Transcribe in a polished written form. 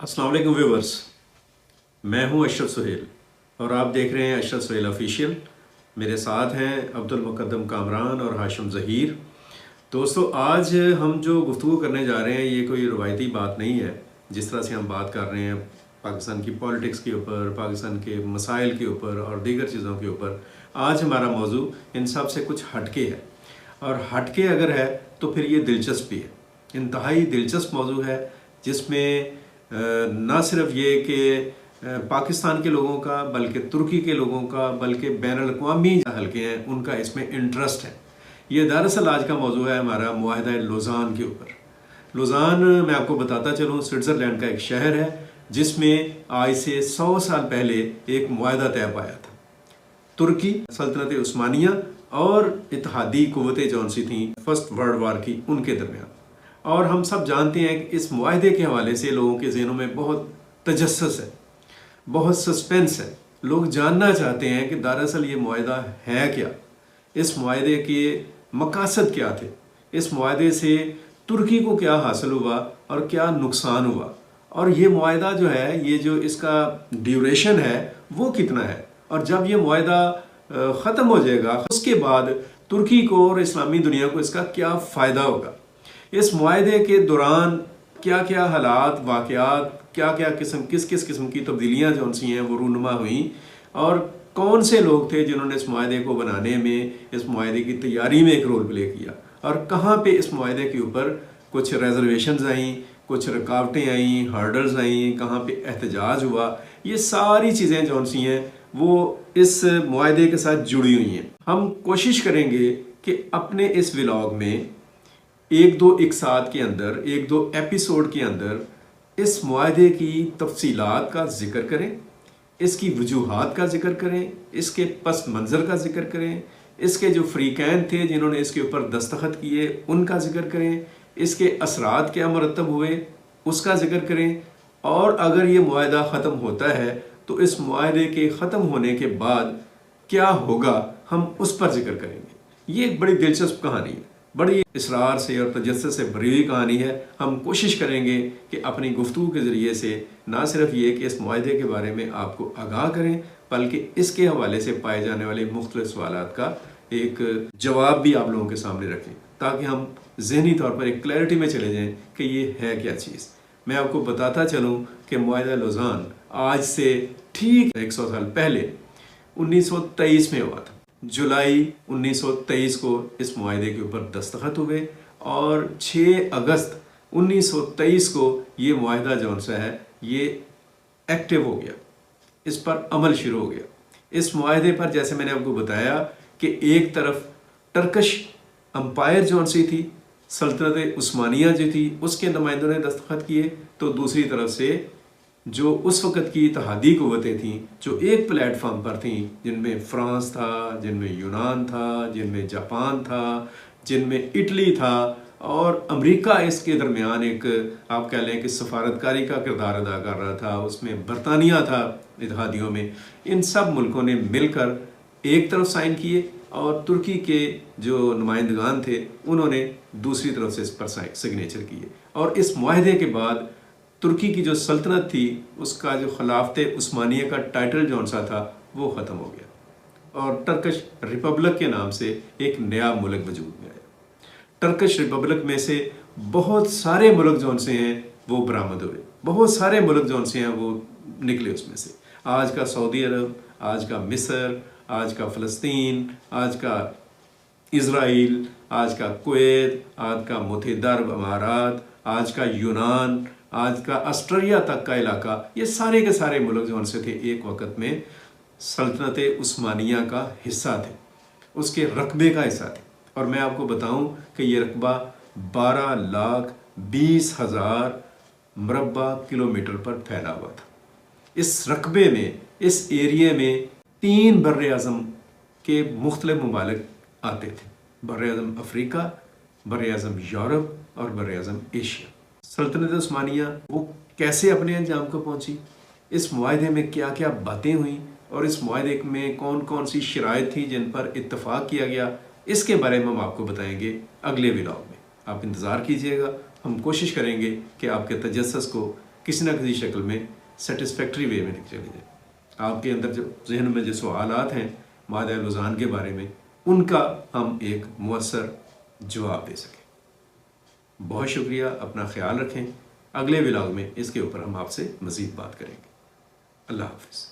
अस्सलाम वालेकुम व्यूवर्स, मैं हूं अशरफ सुहेल और आप देख रहे हैं अशरफ सुहेल ऑफिशियल। मेरे साथ हैं अब्दुल मुकद्दम कामरान और हाशिम ज़हीर। दोस्तों, आज हम जो गुफ्तगू करने जा रहे हैं ये कोई रवायती बात नहीं है। जिस तरह से हम बात कर रहे हैं पाकिस्तान की पॉलिटिक्स के ऊपर, पाकिस्तान के मसाइल के ऊपर और दीगर चीज़ों के ऊपर, आज हमारा मौजू इन सब से कुछ हटके है। और हटके अगर है तो फिर ये दिलचस्प भी है, इंतहाई दिलचस्प मौजू है, जिसमें ना सिर्फ ये कि पाकिस्तान के लोगों का बल्कि तुर्की के लोगों का बल्कि बैनुल-अक़वामी हल्के हैं उनका इसमें इंटरेस्ट है। ये दरअसल आज का मौजू है हमारा मुआहदा लौज़ान के ऊपर। लौज़ान, मैं आपको बताता चलूँ, स्विट्ज़रलैंड का एक शहर है जिसमें आज से 100 साल पहले एक मुआहदा तय पाया था। तुर्की सल्तनत उस्मानिया और इत्तेहादी क़ुव्वतें जौन सी थी फर्स्ट वर्ल्ड वार की, उनके दरमियान। और हम सब जानते हैं कि इस मुआहदे के हवाले से लोगों के ज़हनों में बहुत तजस्सुस है, बहुत सस्पेंस है। लोग जानना चाहते हैं कि दरअसल ये मुआहदा है क्या, इस मुआहदे के मकासद क्या थे, इस मुआहदे से तुर्की को क्या हासिल हुआ और क्या नुकसान हुआ, और ये मुआहदा जो है, ये जो इसका ड्यूरेशन है वो कितना है, और जब ये मुआहदा ख़त्म हो जाएगा उसके बाद तुर्की को और इस्लामी दुनिया को इसका क्या फ़ायदा होगा। इस मुआहदे के दौरान क्या क्या हालात, वाक़यात, क्या क्या किस किस्म की तब्दीलियाँ जो सी हैं वो रूनुमा हुई, और कौन से लोग थे जिन्होंने इस मुआहदे को बनाने में, इस मुआहदे की तैयारी में एक रोल प्ले किया, और कहाँ पे इस मुआहदे के ऊपर कुछ रिजर्वेशंस आईं, कुछ रुकावटें आईं, हर्डल्स आईं, कहाँ पे एहतजाज हुआ। ये सारी चीज़ें जो सी हैं वो इस मुआहदे के साथ जुड़ी हुई हैं। हम कोशिश करेंगे कि अपने इस व्लॉग में एक दो एपिसोड के अंदर इस मुआहदे की तफसीलात का जिक्र करें, इसकी वजूहात का जिक्र करें, इसके पस मंज़र का जिक्र करें, इसके जो फ़रीक़ैन थे जिन्होंने इसके ऊपर दस्तखत किए उनका जिक्र करें, इसके असरात क्या मुरतब हुए उसका जिक्र करें, और अगर ये मुआहदा ख़त्म होता है तो इस मुआहदे के ख़त्म होने के बाद क्या होगा, हम उस पर जिक्र करेंगे। ये एक बड़ी दिलचस्प कहानी है, बड़ी इसरार से और तजस्सुस से भरी हुई कहानी है। हम कोशिश करेंगे कि अपनी गुफ्तगू के ज़रिए से ना सिर्फ ये कि इस मुआहदे के बारे में आपको आगाह करें, बल्कि इसके हवाले से पाए जाने वाले मुख्तलिफ सवालात का एक जवाब भी आप लोगों के सामने रखें, ताकि हम ज़हनी तौर पर एक क्लैरिटी में चले जाएँ कि ये है क्या चीज़। मैं आपको बताता चलूँ कि मुआहदा लौज़ान आज से ठीक 100 साल पहले 1923 में हुआ था। जुलाई 1923 को इस मुआहदे के ऊपर दस्तखत हुए, और 6 अगस्त 1923 को ये मुआहदा जौन सा है ये एक्टिव हो गया, इस पर अमल शुरू हो गया। इस मुआहदे पर, जैसे मैंने आपको बताया, कि एक तरफ टर्किश अम्पायर जौन सी थी, सल्तनत उस्मानिया जो थी, उसके नुमाइंदों ने दस्तखत किए, तो दूसरी तरफ से जो उस वक़्त की इत्तेहादी क़ुव्वतें थीं जो एक प्लेटफॉर्म पर थीं, जिनमें फ़्रांस था, जिनमें यूनान था, जिनमें जापान था, जिनमें इटली था, और अमेरिका इसके दरमियान एक, आप कह लें कि सफारतकारी का किरदार अदा कर रहा था, उसमें बरतानिया था इत्तेहादियों में। इन सब मुल्कों ने मिलकर एक तरफ साइन किए, और तुर्की के जो नुमाइंदगान थे उन्होंने दूसरी तरफ से इस पर सिग्नेचर किए। और इस मुआहदे के बाद तुर्की की जो सल्तनत थी उसका जो खिलाफत उस्मानिया का टाइटल जौन सा था वो ख़त्म हो गया, और टर्किश रिपब्लिक के नाम से एक नया मुल्क वजूद में आया। टर्किश रिपब्लिक में से बहुत सारे मुल्क जौन से हैं वो बरामद हुए, बहुत सारे मुल्क जौन से हैं वो निकले उसमें से। आज का सऊदी अरब, आज का मिस्र, आज का फ़लस्तीन, आज का इज़राइल, आज का कुवैत, आज का मुत्तहिदा अरब अमारात, आज का यूनान, आज का ऑस्ट्रेलिया तक का इलाका, ये सारे के सारे मुल्क जो उनसे थे एक वक़्त में सल्तनत उस्मानिया का हिस्सा थे, उसके रकबे का हिस्सा थे। और मैं आपको बताऊं कि ये रकबा 12,20,000 मुरब्बा किलोमीटर पर फैला हुआ था। इस रकबे में, इस एरिए में 3 बर्र-ए-आज़म के मुख्तलिफ ममालिक आते थे। बर्र-ए-आज़म अफ्रीका, बर्र-ए-आज़म यूरोप और बर्र-ए-आज़म एशिया। सल्तनत उस्मानिया वो कैसे अपने अंजाम को पहुंची, इस मुआहदे में क्या क्या बातें हुई, और इस मुआहदे में कौन कौन सी शराइत थी जिन पर इत्तफाक किया गया, इसके बारे में हम आपको बताएंगे अगले व्लॉग में। आप इंतज़ार कीजिएगा, हम कोशिश करेंगे कि आपके तजस्सुस को किसी न किसी शक्ल में सेटिस्फैक्ट्री वे में चली जाए। आपके अंदर जो जहन में जो सवालात हैं मादा लुज़ान के बारे में, उनका हम एक मुअस्सर जवाब दे सकें। बहुत शुक्रिया, अपना ख्याल रखें। अगले व्लॉग में इसके ऊपर हम आपसे मज़ीद बात करेंगे। अल्लाह हाफ़िज़।